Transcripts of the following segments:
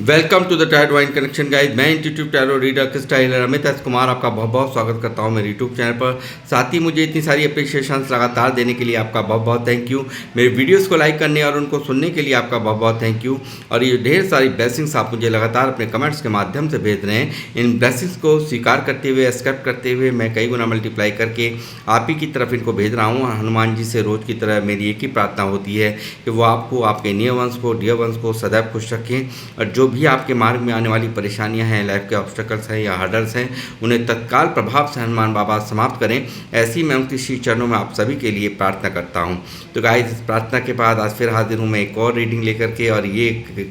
Welcome to the tarot wine connection guys. मैं institute tarot reader क्रिस्टाइलर Amit S Kumar आपका बहुत बहुत स्वागत करता हूं मेरे यूट्यूब चैनल पर। साथ ही मुझे इतनी सारी अप्रिशिएशंस लगातार देने के लिए आपका बहुत बहुत थैंक यू। मेरे वीडियोस को लाइक करने और उनको सुनने के लिए आपका बहुत बहुत थैंक यू। और ये ढेर सारी ब्लेसिंग्स आप मुझे लगातार अपने कमेंट्स के माध्यम से भेज रहे हैं। इन ब्लेसिंग्स को स्वीकार करते हुए, एक्सेप्ट करते हुए मैं कई गुना मल्टीप्लाई करके आप ही की तरफ इनको भेज रहा हूँ। हनुमान जी से रोज़ की तरह मेरी एक ही प्रार्थना होती है कि वो आपको, आपके नियर वंश को, डियर वंश को सदैव खुश रखें। और जो भी आपके मार्ग में आने वाली परेशानियां हैं, लाइफ के ऑब्स्टेकल्स हैं या हर्डल्स हैं, उन्हें तत्काल प्रभाव से हनुमान बाबा समाप्त करें। ऐसी मैं उनके श्री चरणों में आप सभी के लिए प्रार्थना करता हूं। तो गाइस, इस प्रार्थना के बाद आज फिर हाजिर हूं मैं एक और रीडिंग लेकर के, और ये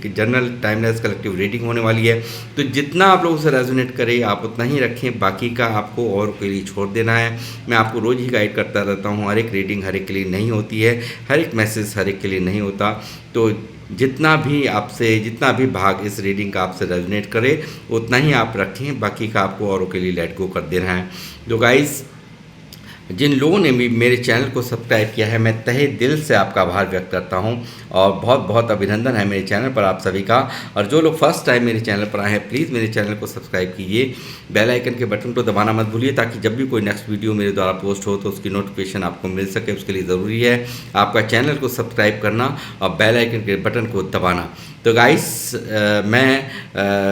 जनरल टाइमलेस कलेक्टिव रीडिंग होने वाली है। तो जितना आप लोगों से रेजोनेट करे आप उतना ही रखें, बाकी का आपको और के लिए छोड़ देना है। मैं आपको रोज़ ही गाइड करता रहता हूँ। हर एक रीडिंग हर एक के लिए नहीं होती है, हर एक मैसेज हर एक के लिए नहीं होता। तो जितना भी भाग इस रीडिंग का आपसे रेजोनेट करे उतना ही आप रखें, बाकी का आपको औरों के लिए लेट गो कर देना है। तो गाइस, जिन लोगों ने भी मेरे चैनल को सब्सक्राइब किया है, मैं तहे दिल से आपका आभार व्यक्त करता हूं और बहुत बहुत अभिनंदन है मेरे चैनल पर आप सभी का। और जो लोग फर्स्ट टाइम मेरे चैनल पर आए हैं, प्लीज़ मेरे चैनल को सब्सक्राइब कीजिए, बेल आइकन के बटन को दबाना मत भूलिए, ताकि जब भी कोई नेक्स्ट वीडियो मेरे द्वारा पोस्ट हो तो उसकी नोटिफिकेशन आपको मिल सके। उसके लिए ज़रूरी है आपका चैनल को सब्सक्राइब करना और बेल आइकन के बटन को दबाना। तो गाइस, मैं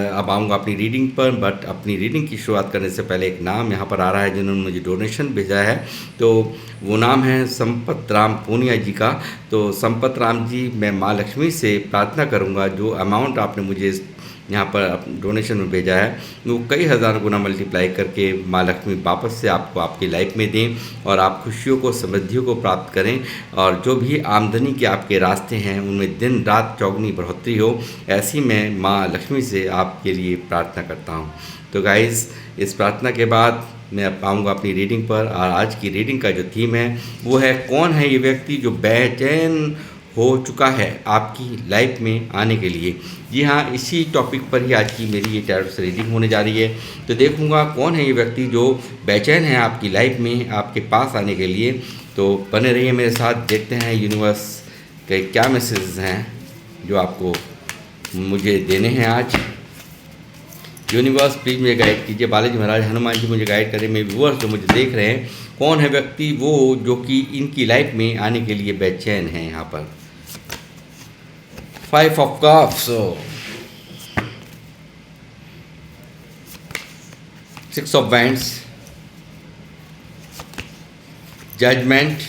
अब आऊँगा अपनी रीडिंग पर, बट अपनी रीडिंग की शुरुआत करने से पहले एक नाम यहाँ पर आ रहा है जिन्होंने मुझे डोनेशन भेजा है। तो वो नाम है संपत राम पूनिया जी का। तो संपत राम जी, मैं माँ लक्ष्मी से प्रार्थना करूँगा जो अमाउंट आपने मुझे यहाँ पर डोनेशन में भेजा है वो कई हज़ार गुना मल्टीप्लाई करके माँ लक्ष्मी वापस से आपको आपकी लाइफ में दें और आप खुशियों को, समृद्धियों को प्राप्त करें। और जो भी आमदनी के आपके रास्ते हैं उनमें दिन रात चौगुनी बढ़ोतरी हो, ऐसी मैं माँ लक्ष्मी से आपके लिए प्रार्थना करता हूँ। तो गाइज़, इस प्रार्थना के बाद मैं अब आऊँगा अपनी रीडिंग पर। और आज की रीडिंग का जो थीम है वो है, कौन है ये व्यक्ति जो बेचैन हो चुका है आपकी लाइफ में आने के लिए। जी हाँ, इसी टॉपिक पर ही आज की मेरी ये टैरो से रीडिंग होने जा रही है। तो देखूंगा कौन है ये व्यक्ति जो बेचैन है आपकी लाइफ में आपके पास आने के लिए। तो बने रहिए मेरे साथ, देखते हैं यूनिवर्स के क्या मैसेजेस हैं जो आपको मुझे देने हैं आज। यूनिवर्स प्लीज़ मुझे गाइड कीजिए। बालाजी महाराज, हनुमान जी मुझे गाइड करें। मेरे व्यूअर्स जो मुझे देख रहे हैं, कौन है व्यक्ति वो जो कि इनकी लाइफ में आने के लिए बेचैन है। यहाँ पर 5 of cups, 6 of wands, judgement,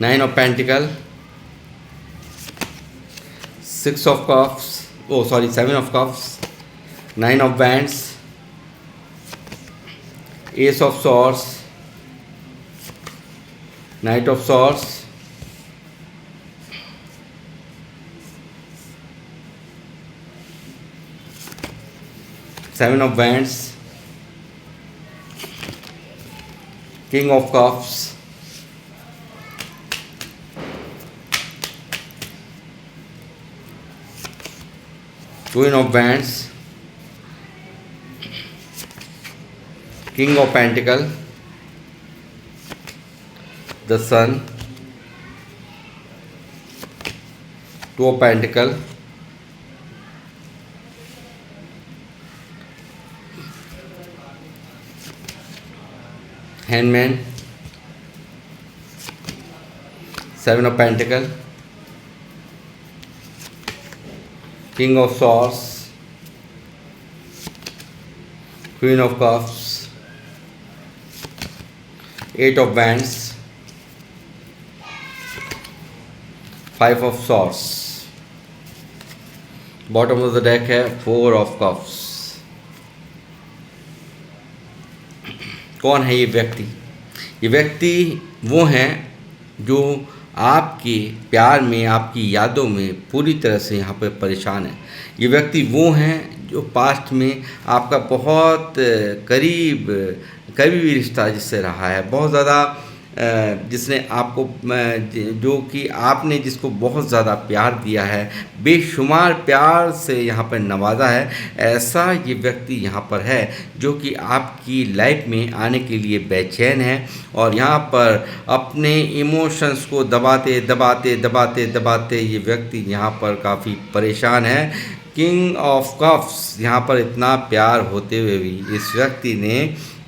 9 of pentacle, 6 of cups, 7 of cups, 9 of wands, ace of swords, knight of swords, seven of wands, king of cups, queen of wands, king of pentacle, the sun, 2 of pentacle, hangman, 7 of pentacle, king of swords, queen of cups, 8 of wands, 5 of swords. Bottom of the deck है 4 of cups. कौन है ये व्यक्ति? ये व्यक्ति वो हैं जो आपके प्यार में, आपकी यादों में पूरी तरह से यहाँ पर परेशान है। ये व्यक्ति वो हैं जो पास्ट में आपका बहुत करीबी रिश्ता जिससे रहा है, बहुत ज़्यादा जिसने आपको जो कि आपने जिसको बहुत ज़्यादा प्यार दिया है, बेशुमार प्यार से यहाँ पर नवाजा है, ऐसा ये व्यक्ति यहाँ पर है जो कि आपकी लाइफ में आने के लिए बेचैन है और यहाँ पर अपने इमोशंस को दबाते दबाते दबाते दबाते ये व्यक्ति यहाँ पर काफ़ी परेशान है। किंग ऑफ कप्स यहाँ पर इतना प्यार होते हुए भी इस व्यक्ति ने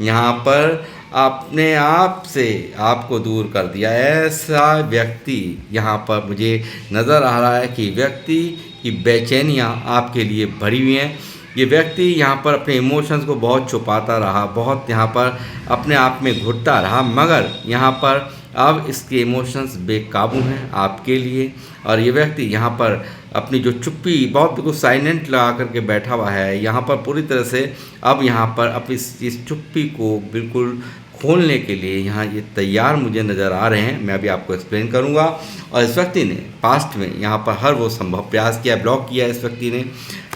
यहाँ पर अपने आप से आपको दूर कर दिया। ऐसा व्यक्ति यहाँ पर मुझे नज़र आ रहा है कि व्यक्ति की बेचैनियाँ आपके लिए भरी हुई हैं। ये व्यक्ति यहाँ पर अपने इमोशंस को बहुत छुपाता रहा, बहुत यहाँ पर अपने आप में घुटता रहा, मगर यहाँ पर अब इसके इमोशंस बेकाबू हैं आपके लिए। और ये व्यक्ति यहाँ पर अपनी जो चुप्पी बहुत बिल्कुल साइलेंट लगा करके बैठा हुआ है, यहाँ पर पूरी तरह से अब यहाँ पर अपनी इस चुप्पी को बिल्कुल खोलने के लिए यहाँ ये तैयार मुझे नज़र आ रहे हैं। मैं अभी आपको एक्सप्लेन करूँगा। और इस व्यक्ति ने पास्ट में यहाँ पर हर वो संभव प्रयास किया, ब्लॉक किया इस व्यक्ति ने,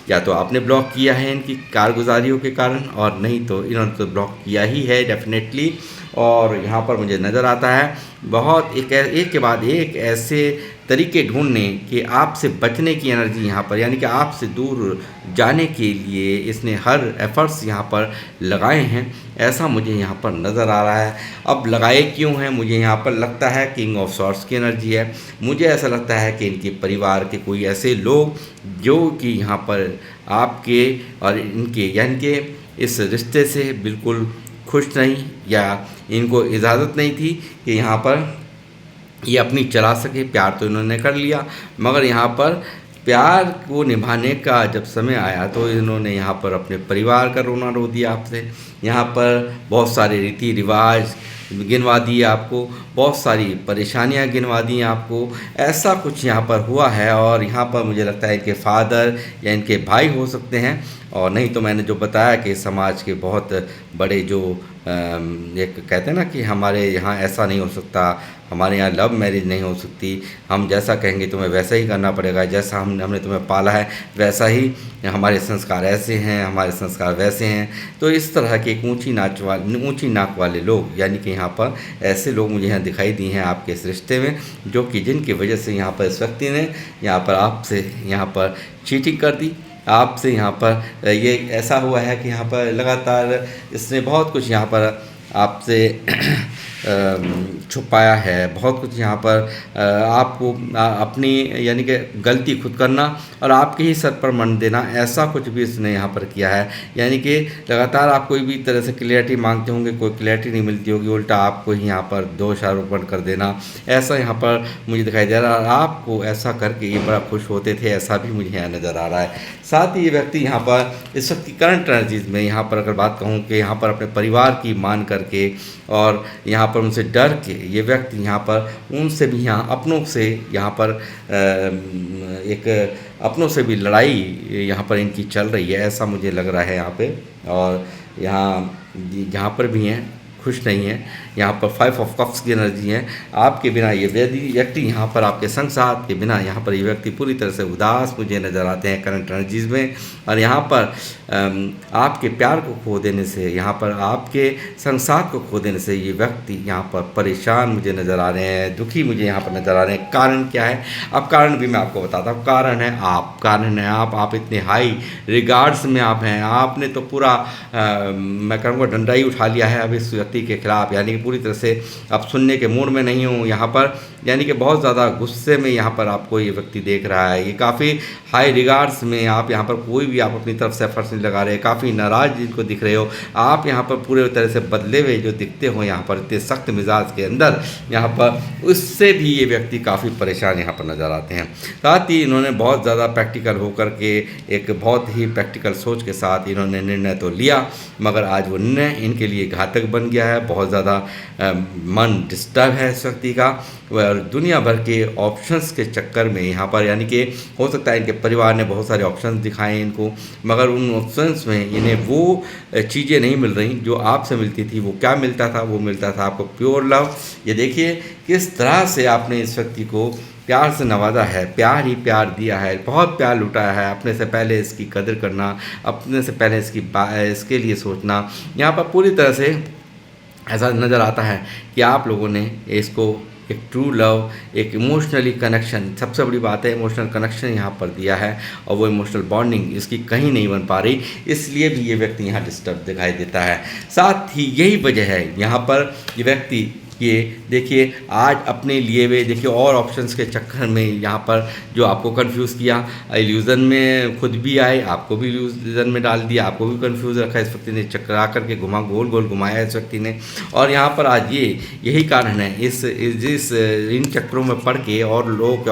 या तो आपने ब्लॉक किया है इनकी कारगुजारियों के कारण, और नहीं तो इन्होंने तो ब्लॉक किया ही है डेफिनेटली। और यहाँ पर मुझे नज़र आता है बहुत एक के बाद एक ऐसे तरीके ढूंढने कि आपसे बचने की एनर्जी यहाँ पर, यानी कि आपसे दूर जाने के लिए इसने हर एफर्ट्स यहाँ पर लगाए हैं, ऐसा मुझे यहाँ पर नज़र आ रहा है। अब लगाए क्यों हैं, मुझे यहाँ पर लगता है किंग ऑफ सॉर्ड्स की एनर्जी है। मुझे ऐसा लगता है कि इनके परिवार के कोई ऐसे लोग जो कि यहाँ पर आपके और इनके यानी कि इस रिश्ते से बिल्कुल खुश नहीं, या इनको इजाज़त नहीं थी कि यहाँ पर ये अपनी चला सके। प्यार तो इन्होंने कर लिया, मगर यहाँ पर प्यार को निभाने का जब समय आया तो इन्होंने यहाँ पर अपने परिवार का रोना रो दिया आपसे। यहाँ पर बहुत सारे रीति रिवाज गिनवा दिए आपको, बहुत सारी परेशानियाँ गिनवा दी आपको, ऐसा कुछ यहाँ पर हुआ है। और यहाँ पर मुझे लगता है इनके फादर या इनके भाई हो सकते हैं, और नहीं तो मैंने जो बताया कि समाज के बहुत बड़े जो एक कहते हैं ना कि हमारे यहाँ ऐसा नहीं हो सकता, हमारे यहाँ लव मैरिज नहीं हो सकती, हम जैसा कहेंगे तुम्हें वैसा ही करना पड़ेगा, जैसा हमने तुम्हें पाला है वैसा ही हमारे संस्कार ऐसे हैं, हमारे संस्कार वैसे हैं। तो इस तरह के एक ऊंची नाक वाले लोग, यानी कि यहाँ पर ऐसे लोग मुझे यहाँ दिखाई दिए हैं आपके इस रिश्ते में, जो कि जिनकी वजह से यहाँ पर इस व्यक्ति ने यहाँ पर आपसे यहाँ पर चीटिंग कर दी। आपसे यहाँ पर ये ऐसा हुआ है कि यहाँ पर लगातार इसने बहुत कुछ यहाँ पर आपसे छुपाया है, बहुत कुछ यहाँ पर आपको अपनी यानी कि गलती खुद करना और आपके ही सर पर मन देना, ऐसा कुछ भी इसने यहाँ पर किया है। यानी कि लगातार आप कोई भी तरह से क्लियरिटी मांगते होंगे, कोई क्लियरिटी नहीं मिलती होगी, उल्टा आपको ही यहाँ पर दोषारोपण कर देना, ऐसा यहाँ पर मुझे दिखाई दे रहा है। आपको ऐसा करके ये बड़ा खुश होते थे, ऐसा भी मुझे यहाँ नज़र आ रहा है। साथ ही ये व्यक्ति यहाँ पर इस वक्त की करंट एनर्जीज में यहाँ पर अगर बात कहूँ कि यहाँ पर अपने परिवार की मान करके और यहाँ पर उनसे डर के ये व्यक्ति यहाँ पर उनसे भी यहाँ अपनों से यहाँ पर एक अपनों से भी लड़ाई यहाँ पर इनकी चल रही है, ऐसा मुझे लग रहा है यहाँ पे। और यहाँ पर भी हैं, खुश नहीं है। यहाँ पर 5 ऑफ कप्स की एनर्जी है। आपके बिना ये व्यक्ति यहाँ पर आपके संग साथ के बिना यहाँ पर ये व्यक्ति पूरी तरह से उदास मुझे नज़र आते हैं करंट एनर्जीज में। और यहाँ पर आपके प्यार को खो देने से, यहाँ पर आपके संग साथ को खो देने से ये व्यक्ति यहाँ पर परेशान मुझे नज़र आ रहे हैं, दुखी मुझे यहाँ पर नज़र आ रहे हैं। कारण क्या है? अब कारण भी मैं आपको बताता हूँ। कारण है आप इतने हाई रिगार्ड्स में आप हैं। आपने तो पूरा मैं कहूँगा डंडा ही उठा लिया है अब इस व्यक्ति के खिलाफ, यानी कि पूरी तरह से अब सुनने के मूड में नहीं हूँ यहाँ पर, यानी कि बहुत ज़्यादा गुस्से में यहाँ पर आपको ये व्यक्ति देख रहा है। ये काफ़ी हाई रिगार्ड्स में आप यहाँ पर कोई भी आप अपनी तरफ से एफर्ट्स नहीं लगा रहे, काफ़ी नाराज़ जिनको दिख रहे हो आप यहाँ पर पूरे तरह से बदले हुए जो दिखते हो यहाँ पर इतने सख्त मिजाज के अंदर, यहाँ पर उससे भी ये व्यक्ति काफ़ी परेशान यहाँ पर नज़र आते हैं। साथ ही इन्होंने बहुत ज़्यादा प्रैक्टिकल होकर के एक बहुत ही प्रैक्टिकल सोच के साथ इन्होंने निर्णय तो लिया, मगर आज वो निर्णय इनके लिए घातक बन गया है। बहुत ज़्यादा मन डिस्टर्ब है इस व्यक्ति का, और दुनिया भर के ऑप्शंस के चक्कर में यहाँ पर, यानी कि हो सकता है इनके परिवार ने बहुत सारे ऑप्शंस दिखाए इनको, मगर उन ऑप्शंस में इन्हें वो चीज़ें नहीं मिल रही जो आपसे मिलती थी। वो क्या मिलता था? वो मिलता था आपको प्योर लव। ये देखिए किस तरह से आपने इस व्यक्ति को प्यार से नवाजा है, प्यार ही प्यार दिया है, बहुत प्यार लुटाया है। अपने से पहले इसकी कदर करना, अपने से पहले इसके लिए सोचना, यहाँ पर पूरी तरह से ऐसा नज़र आता है कि आप लोगों ने इसको एक ट्रू लव, एक इमोशनली कनेक्शन, सबसे बड़ी बात है इमोशनल कनेक्शन यहाँ पर दिया है, और वो इमोशनल बॉन्डिंग इसकी कहीं नहीं बन पा रही, इसलिए भी ये व्यक्ति यहाँ डिस्टर्ब दिखाई देता है। साथ ही यही वजह है यहाँ पर ये व्यक्ति, ये देखिए आज अपने लिए हुए देखिए और ऑप्शंस के चक्कर में यहाँ पर जो आपको कंफ्यूज किया, इल्यूज़न में खुद भी आए, आपको भी इल्यूज़न में डाल दिया, आपको भी कंफ्यूज रखा इस व्यक्ति ने, चक्करा करके गोल गोल घुमाया इस व्यक्ति ने। और यहाँ पर आज यही कारण है इस इन चक्करों में पड़ के और लोगों के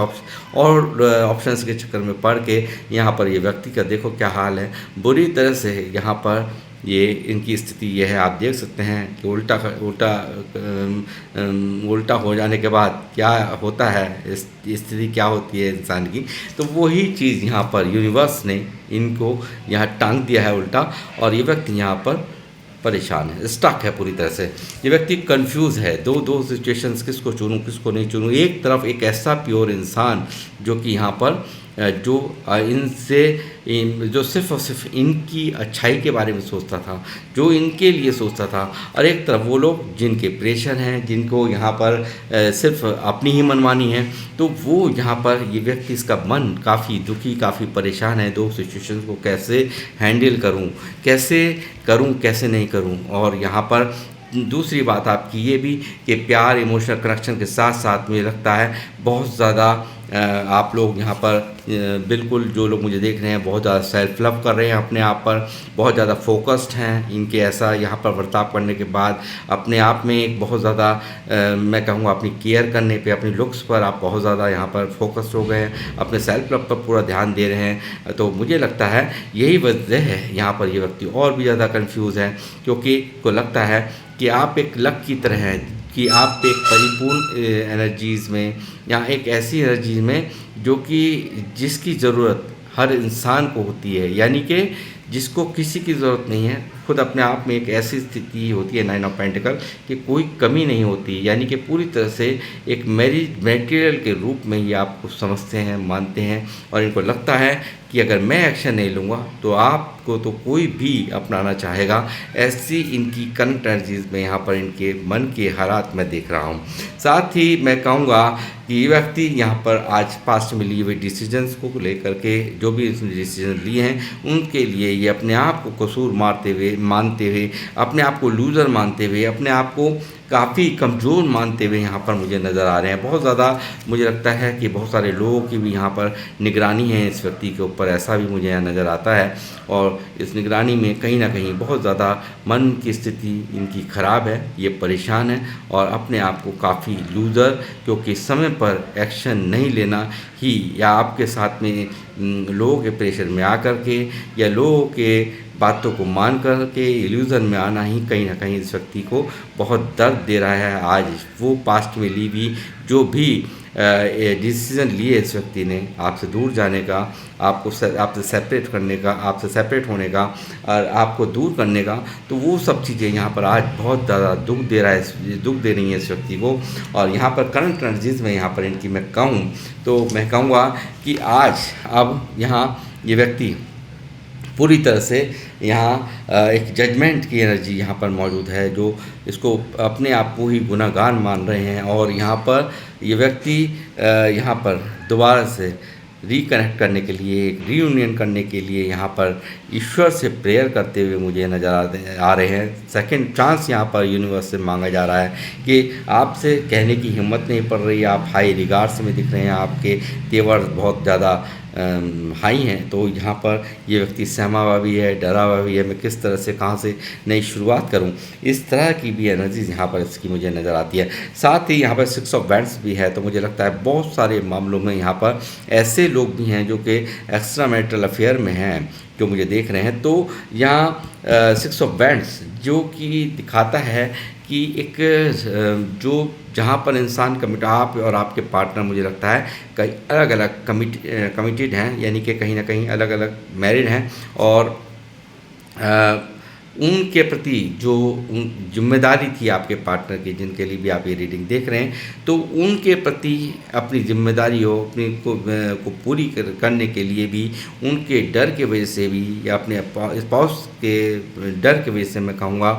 ऑप्शंस के चक्कर में पड़ के यहाँ पर ये व्यक्ति का देखो क्या हाल है, बुरी तरह से यहाँ पर ये इनकी स्थिति ये है। आप देख सकते हैं कि उल्टा हो जाने के बाद क्या होता है, इस स्थिति क्या होती है इंसान की, तो वही चीज़ यहाँ पर यूनिवर्स ने इनको यहाँ टांग दिया है उल्टा, और ये व्यक्ति यहाँ पर परेशान है, स्टक है पूरी तरह से। ये व्यक्ति कंफ्यूज है, दो सिचुएशंस, किसको चुनूं किसको नहीं चुनूं। एक तरफ एक ऐसा प्योर इंसान जो कि यहाँ पर जो जो सिर्फ़ और सिर्फ इनकी अच्छाई के बारे में सोचता था, जो इनके लिए सोचता था, और एक तरफ वो लोग जिनके प्रेशर हैं, जिनको यहाँ पर सिर्फ अपनी ही मनमानी है, तो वो यहाँ पर ये व्यक्ति, इसका मन काफ़ी दुखी, काफ़ी परेशान है। दो सिचुएशंस को कैसे हैंडल करूँ, कैसे नहीं करूँ। और यहाँ पर दूसरी बात आपकी ये भी कि प्यार, इमोशनल कनेक्शन के साथ साथ मुझे लगता है बहुत ज़्यादा आप लोग यहाँ पर बिल्कुल, जो लोग मुझे देख रहे हैं, बहुत ज़्यादा सेल्फ लव कर रहे हैं अपने आप पर, बहुत ज़्यादा फोकस्ड हैं। इनके ऐसा यहाँ पर बर्ताव करने के बाद अपने आप में एक बहुत ज़्यादा मैं कहूँगा अपनी केयर करने पे, अपनी लुक्स पर आप बहुत ज़्यादा यहाँ पर फोकस्ड हो गए हैं, अपने सेल्फ लव पर पूरा ध्यान दे रहे हैं। तो मुझे लगता है यही वजह है यहाँ पर ये व्यक्ति और भी ज़्यादा कन्फ्यूज़ है, क्योंकि को लगता है कि आप एक लक की तरह हैं, कि आप एक परिपूर्ण एनर्जीज़ में या एक ऐसी एनर्जी में जो कि जिसकी ज़रूरत हर इंसान को होती है, यानी कि जिसको किसी की ज़रूरत नहीं है, खुद अपने आप में एक ऐसी स्थिति होती है 9 ऑफ पेंटिकल कि कोई कमी नहीं होती, यानी कि पूरी तरह से एक मटेरियल के रूप में ही आपको समझते हैं, मानते हैं, और इनको लगता है कि अगर मैं एक्शन नहीं लूँगा तो आपको तो कोई भी अपनाना चाहेगा। ऐसी इनकी करंट एनर्जीज़ में यहाँ पर इनके मन के हालात मैं देख रहा हूँ। साथ ही मैं कहूँगा कि ये व्यक्ति यहाँ पर आज पास्ट में लिए हुए डिसीजंस को लेकर के, जो भी इसने डिसीजन लिए हैं उनके लिए ये अपने आप को कसूर मानते हुए, अपने आप को लूज़र मानते हुए, अपने आप को काफ़ी कमज़ोर मानते हुए यहाँ पर मुझे नज़र आ रहे हैं। बहुत ज़्यादा मुझे लगता है कि बहुत सारे लोगों की भी यहाँ पर निगरानी है इस व्यक्ति के ऊपर, ऐसा भी मुझे यहाँ नज़र आता है। और इस निगरानी में कहीं ना कहीं बहुत ज़्यादा मन की स्थिति इनकी ख़राब है, ये परेशान है और अपने आप को काफ़ी लूज़र, क्योंकि समय पर एक्शन नहीं लेना ही, या आपके साथ में लोगों के प्रेशर में आकर के या लोगों के बातों को मान कर के इल्यूज़न में आना ही कहीं ना कहीं इस व्यक्ति को बहुत दर्द दे रहा है। आज वो पास्ट में ली हुई जो भी डिसीज़न लिए इस व्यक्ति ने आपसे दूर जाने का, आपसे सेपरेट करने का, आपसे सेपरेट होने का और आपको दूर करने का, तो वो सब चीज़ें यहाँ पर आज बहुत ज़्यादा दुख दे रही हैं इस व्यक्ति को। और यहाँ पर करंट एनर्जीज़ में यहाँ पर इनकी मैं कहूँ तो मैं कहूँगा कि आज अब यहाँ ये व्यक्ति पूरी तरह से यहाँ एक जजमेंट की एनर्जी यहाँ पर मौजूद है, जो इसको अपने आप को ही गुनहगार मान रहे हैं। और यहाँ पर ये व्यक्ति यहाँ पर दोबारा से रिकनेक्ट करने के लिए, एक रीयूनियन करने के लिए यहाँ पर ईश्वर से प्रेयर करते हुए मुझे नज़र आ रहे हैं। सेकंड चांस यहाँ पर यूनिवर्स से मांगा जा रहा है कि आपसे कहने की हिम्मत नहीं पड़ रही, आप हाई रिगार्ड्स में दिख रहे हैं, आपके तेवर बहुत ज़्यादा हाई हैं। तो यहाँ पर ये व्यक्ति सहमा हुआ भी है, डरा हुआ भी है, मैं किस तरह से कहाँ से नई शुरुआत करूँ, इस तरह की भी एनर्जीज़ यहाँ पर इसकी मुझे नज़र आती है। साथ ही यहाँ पर 6 ऑफ वैंड्स भी है, तो मुझे लगता है बहुत सारे मामलों में यहाँ पर ऐसे लोग भी हैं जो कि एक्स्ट्रा मैरिटल अफेयर में हैं, जो मुझे देख रहे हैं। तो यहाँ 6 ऑफ वैंड्स जो कि दिखाता है कि एक जो जहाँ पर इंसान आप और आपके पार्टनर मुझे लगता है कई अलग अलग कमिटेड हैं, यानी कि कहीं ना कहीं अलग अलग मैरिड हैं, और उनके प्रति जो जिम्मेदारी थी आपके पार्टनर की, जिनके लिए भी आप ये रीडिंग देख रहे हैं, तो उनके प्रति अपनी जिम्मेदारी हो अपनी को पूरी करने के लिए भी उनके डर के वजह से भी, या अपने स्पाउस के डर की वजह से मैं कहूँगा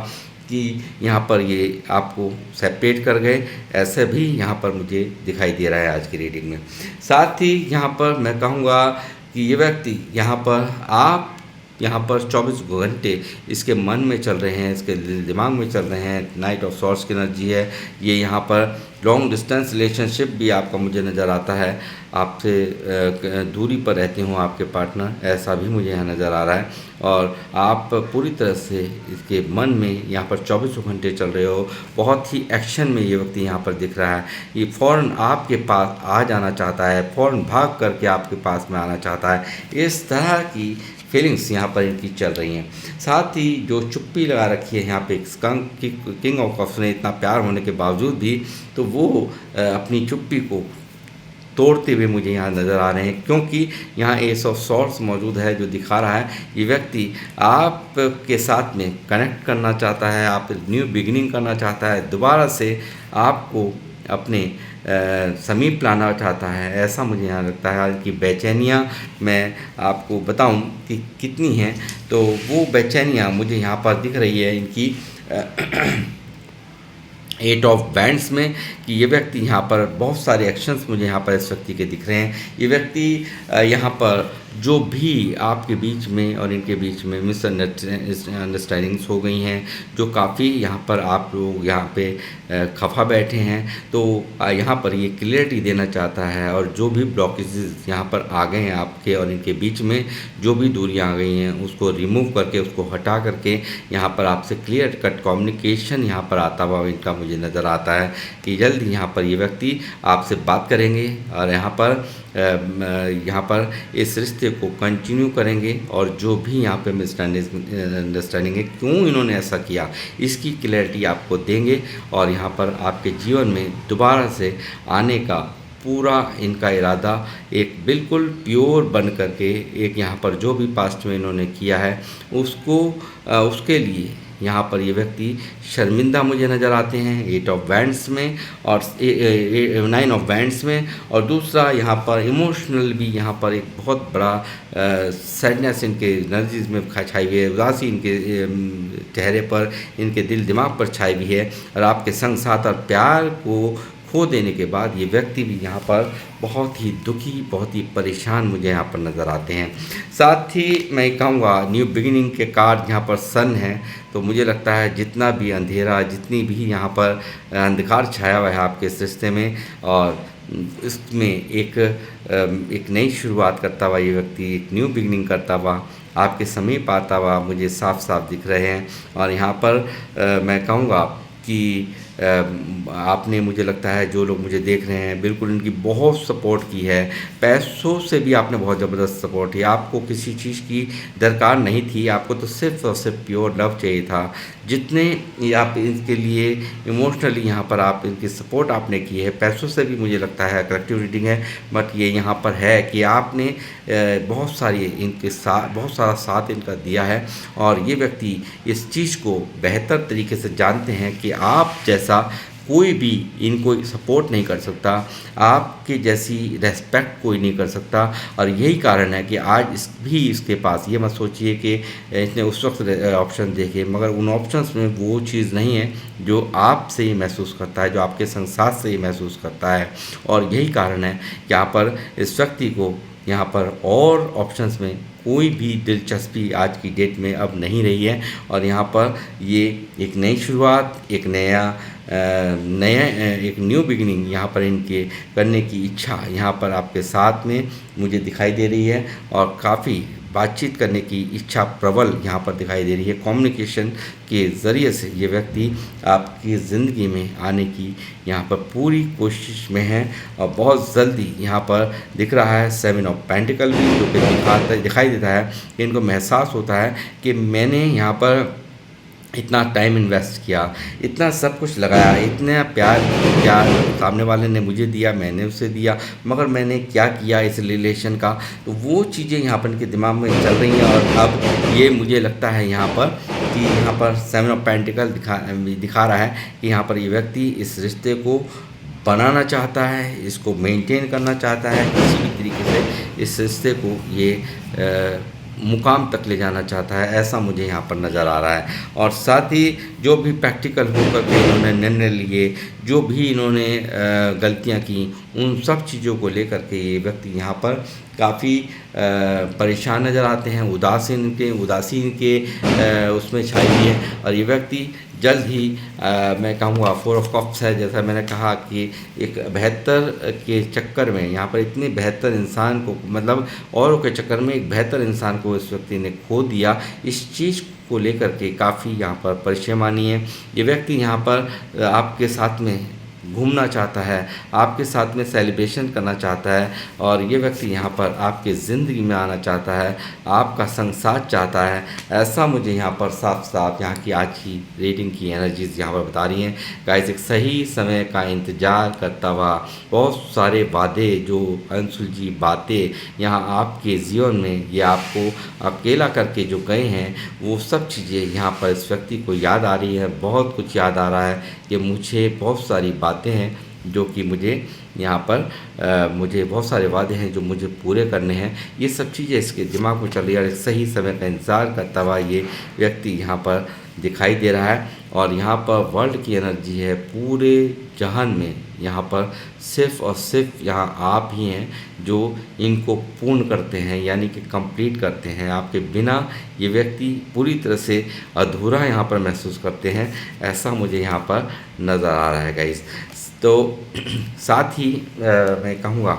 कि यहाँ पर ये आपको सेपरेट कर गए, ऐसा भी यहाँ पर मुझे दिखाई दे रहा है आज की रीडिंग में। साथ ही यहाँ पर मैं कहूँगा कि ये व्यक्ति यहाँ पर आप यहाँ पर 24 घंटे इसके मन में चल रहे हैं, इसके दिमाग में चल रहे हैं। नाइट ऑफ सॉर्ड्स की एनर्जी है ये। यहाँ पर लॉन्ग डिस्टेंस रिलेशनशिप भी आपका मुझे नज़र आता है, आपसे दूरी पर रहते हों आपके पार्टनर, ऐसा भी मुझे यहाँ नज़र आ रहा है। और आप पूरी तरह से इसके मन में यहाँ पर 24 घंटे चल रहे हो, बहुत ही एक्शन में ये व्यक्ति यहाँ पर दिख रहा है। ये फ़ौरन आपके पास आ जाना चाहता है, फ़ौरन भाग करके आपके पास में आना चाहता है। इस तरह की फीलिंग्स यहाँ पर इनकी चल रही हैं। साथ ही जो चुप्पी लगा रखी है यहाँ पे स्कंक की किंग ऑफ कप्स ने, इतना प्यार होने के बावजूद भी तो वो अपनी चुप्पी को तोड़ते हुए मुझे यहाँ नज़र आ रहे हैं, क्योंकि यहाँ एस ऑफ सॉर्ड्स मौजूद है जो दिखा रहा है ये व्यक्ति आपके साथ में कनेक्ट करना चाहता है, आप न्यू बिगिनिंग करना चाहता है, दोबारा से आपको अपने समीप लाना चाहता है, ऐसा मुझे यहाँ लगता है। कि बेचैनियाँ मैं आपको बताऊं कि कितनी हैं, तो वो बेचैनियाँ मुझे यहाँ पर दिख रही है इनकी 8 ऑफ बैंड्स में, कि ये व्यक्ति यहाँ पर बहुत सारे एक्शंस मुझे यहाँ पर इस व्यक्ति के दिख रहे हैं। ये व्यक्ति यहाँ पर जो भी आपके बीच में और इनके बीच में मिसअंडरस्टैंडिंग्स हो गई हैं, जो काफ़ी यहाँ पर आप लोग यहाँ पे खफा बैठे हैं, तो यहाँ पर ये क्लियरिटी देना चाहता है। और जो भी ब्लॉकेजेस यहाँ पर आ गए हैं आपके और इनके बीच में, जो भी दूरियाँ आ गई हैं उसको रिमूव करके, उसको हटा करके यहाँ पर आपसे क्लियर कट कम्युनिकेशन यहाँ पर आता हुआ इनका मुझे नज़र आता है कि जल्द यहाँ पर ये व्यक्ति आपसे बात करेंगे और यहाँ पर इस रिश्ते को कंटिन्यू करेंगे। और जो भी यहाँ पे मिसअंडरस्टैंडिंग है, क्यों इन्होंने ऐसा किया, इसकी क्लैरिटी आपको देंगे। और यहाँ पर आपके जीवन में दोबारा से आने का पूरा इनका इरादा एक बिल्कुल प्योर बन करके, एक यहाँ पर जो भी पास्ट में इन्होंने किया है उसके लिए यहाँ पर ये व्यक्ति शर्मिंदा मुझे नज़र आते हैं 8 ऑफ वैंड्स में और 9 ऑफ वैंड्स में। और दूसरा यहाँ पर इमोशनल भी यहाँ पर एक बहुत बड़ा सैडनेस इनके एनर्जीज में छाई हुई है, उदासी इनके चेहरे पर, इनके दिल दिमाग पर छाई हुई है। और आपके संग साथ और प्यार को खो देने के बाद ये व्यक्ति भी यहाँ पर बहुत ही दुखी, बहुत ही परेशान मुझे यहाँ पर नज़र आते हैं। साथ ही मैं कहूँगा न्यू बिगिनिंग के कार्ड यहाँ पर सन है, तो मुझे लगता है जितना भी अंधेरा, जितनी भी यहाँ पर अंधकार छाया हुआ है आपके इस रिश्ते में, और इसमें एक नई शुरुआत करता हुआ ये व्यक्ति, एक न्यू बिगिनिंग करता हुआ आपके समीप आता हुआ मुझे साफ साफ दिख रहे हैं। और यहाँ पर मैं कहूँगा कि आपने, मुझे लगता है जो लोग मुझे देख रहे हैं, बिल्कुल इनकी बहुत सपोर्ट की है। पैसों से भी आपने बहुत ज़बरदस्त सपोर्ट की, आपको किसी चीज़ की दरकार नहीं थी, आपको तो सिर्फ और सिर्फ प्योर लव चाहिए था। जितने आप इनके लिए इमोशनली यहाँ पर आप इनकी सपोर्ट आपने की है, पैसों से भी मुझे लगता है कलेक्टिव रीडिंग है, बट ये यहाँ पर है कि आपने बहुत सारा साथ इनका दिया है। और ये व्यक्ति इस चीज़ को बेहतर तरीके से जानते हैं कि आप जैसा कोई भी इनको सपोर्ट नहीं कर सकता, आपके जैसी रेस्पेक्ट कोई नहीं कर सकता। और यही कारण है कि आज इसके पास, ये मत सोचिए कि इसने उस वक्त ऑप्शन देखे, मगर उन ऑप्शंस में वो चीज़ नहीं है जो आपसे ही महसूस करता है, जो आपके संसार से ही महसूस करता है। और यही कारण है कि यहाँ पर इस व्यक्ति को यहाँ पर और ऑप्शंस में कोई भी दिलचस्पी आज की डेट में अब नहीं रही है। और यहाँ पर ये एक नई शुरुआत, एक न्यू बिगिनिंग यहाँ पर इनके करने की इच्छा यहाँ पर आपके साथ में मुझे दिखाई दे रही है। और काफ़ी बातचीत करने की इच्छा प्रबल यहाँ पर दिखाई दे रही है। कम्युनिकेशन के ज़रिए से ये व्यक्ति आपकी ज़िंदगी में आने की यहाँ पर पूरी कोशिश में है। और बहुत जल्दी यहाँ पर दिख रहा है 7 ऑफ पेंटिकल भी, जो कि दिखाई देता है कि इनको महसूस होता है कि मैंने यहाँ पर इतना टाइम इन्वेस्ट किया, इतना सब कुछ लगाया, इतना प्यार सामने वाले ने मुझे दिया, मैंने उसे दिया, मगर मैंने क्या किया इस रिलेशन का। तो वो चीज़ें यहाँ पर इनके दिमाग में चल रही हैं। और अब ये मुझे लगता है यहाँ पर कि यहाँ पर 7 ऑफ पेंटिकल दिखा रहा है कि यहाँ पर ये व्यक्ति इस रिश्ते को बनाना चाहता है, इसको मेंटेन करना चाहता है, किसी भी तरीके से इस रिश्ते को ये मुकाम तक ले जाना चाहता है, ऐसा मुझे यहाँ पर नज़र आ रहा है। और साथ ही जो भी प्रैक्टिकल होकर के इन्होंने निर्णय लिए, जो भी इन्होंने गलतियाँ की, उन सब चीज़ों को लेकर के ये व्यक्ति यहाँ पर काफ़ी परेशान नज़र आते हैं, उदासीन के उसमें छाई हुई है। और ये व्यक्ति जल्द ही मैं कहूँगा 4 ऑफ कप्स है, जैसा मैंने कहा कि एक बेहतर के चक्कर में यहाँ पर इतने बेहतर इंसान को, मतलब औरों के चक्कर में एक बेहतर इंसान को इस व्यक्ति ने खो दिया। इस चीज़ को लेकर के काफ़ी यहाँ पर परेशानी है। ये व्यक्ति यहाँ पर आपके साथ में घूमना चाहता है, आपके साथ में सेलिब्रेशन करना चाहता है, और ये व्यक्ति यहाँ पर आपके ज़िंदगी में आना चाहता है, आपका संग साथ चाहता है। ऐसा मुझे यहाँ पर साफ साफ यहाँ की आज की रीडिंग की एनर्जीज यहाँ पर बता रही हैं। गाइस, एक सही समय का इंतज़ार करता हुआ बहुत सारे वादे, जो अनसुलझी बातें यहाँ आपके जीवन में ये आपको अकेला करके जो गए हैं, वो सब चीज़ें यहाँ पर इस व्यक्ति को याद आ रही है। बहुत कुछ याद आ रहा है कि मुझे बहुत सारी बातें हैं जो कि मुझे यहाँ पर मुझे बहुत सारे वादे हैं जो मुझे पूरे करने हैं। ये सब चीज़ें इसके दिमाग में चल रही है और एक सही समय का इंतज़ार करता हुआ ये व्यक्ति यहाँ पर दिखाई दे रहा है। और यहाँ पर वर्ल्ड की एनर्जी है, पूरे जहान में यहाँ पर सिर्फ़ और सिर्फ यहाँ आप ही हैं जो इनको पूर्ण करते हैं, यानी कि कंप्लीट करते हैं। आपके बिना ये व्यक्ति पूरी तरह से अधूरा यहाँ पर महसूस करते हैं, ऐसा मुझे यहाँ पर नज़र आ रहा है गाइस। तो साथ ही मैं कहूँगा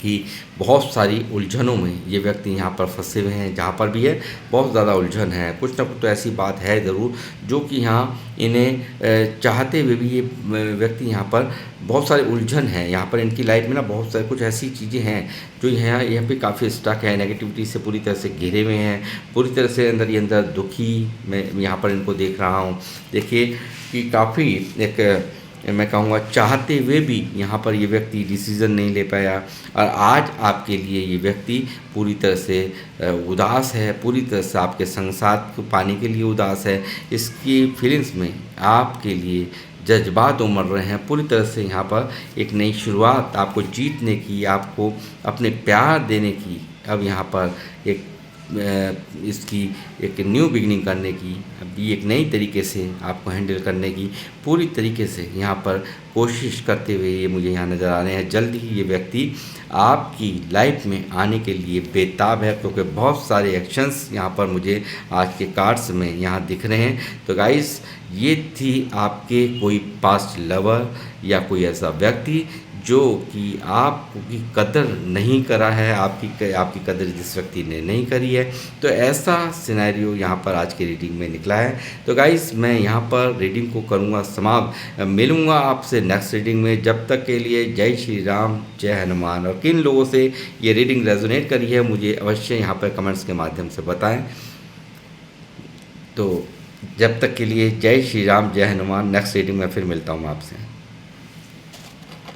कि बहुत सारी उलझनों में ये व्यक्ति यहाँ पर फंसे हुए हैं। जहाँ पर भी है बहुत ज़्यादा उलझन है, कुछ ना कुछ तो ऐसी बात है ज़रूर जो कि यहाँ इन्हें चाहते हुए भी ये व्यक्ति यहाँ पर बहुत सारे उलझन है। यहाँ पर इनकी लाइफ में ना बहुत सारी कुछ ऐसी चीज़ें हैं जो यहाँ पे काफ़ी स्टक है, नेगेटिविटी से पूरी तरह से घिरे हुए हैं, पूरी तरह से अंदर ही अंदर दुखी मैं यहाँ पर इनको देख रहा हूँ। देखिए कि काफ़ी एक मैं कहूँगा चाहते हुए भी यहाँ पर ये व्यक्ति डिसीज़न नहीं ले पाया, और आज आपके लिए ये व्यक्ति पूरी तरह से उदास है, पूरी तरह से आपके संग साथ को पाने के लिए उदास है। इसकी फीलिंग्स में आपके लिए जज्बात उमड़ रहे हैं पूरी तरह से। यहाँ पर एक नई शुरुआत आपको जीतने की, आपको अपने प्यार देने की, अब यहाँ पर एक इसकी एक न्यू बिगिनिंग करने की, अभी एक नई तरीके से आपको हैंडल करने की पूरी तरीके से यहाँ पर कोशिश करते हुए ये मुझे यहाँ नज़र आ रहे हैं। जल्द ही ये व्यक्ति आपकी लाइफ में आने के लिए बेताब है, क्योंकि बहुत सारे एक्शंस यहाँ पर मुझे आज के कार्ड्स में यहाँ दिख रहे हैं। तो गाइस, ये थी आपके कोई पास्ट लवर या कोई ऐसा व्यक्ति जो कि आपकी कदर नहीं करा है, आपकी कदर जिस व्यक्ति ने नहीं करी है। तो ऐसा सिनेरियो यहाँ पर आज की रीडिंग में निकला है। तो गाइस, मैं यहाँ पर रीडिंग को करूँगा समाप्त। मिलूँगा आपसे नेक्स्ट रीडिंग में। जब तक के लिए जय श्री राम, जय हनुमान। और किन लोगों से ये रीडिंग रेजोनेट करी है मुझे अवश्य यहाँ पर कमेंट्स के माध्यम से बताएँ। तो जब तक के लिए जय श्री राम, जय हनुमान। नेक्स्ट रीडिंग में फिर मिलता हूँ आपसे।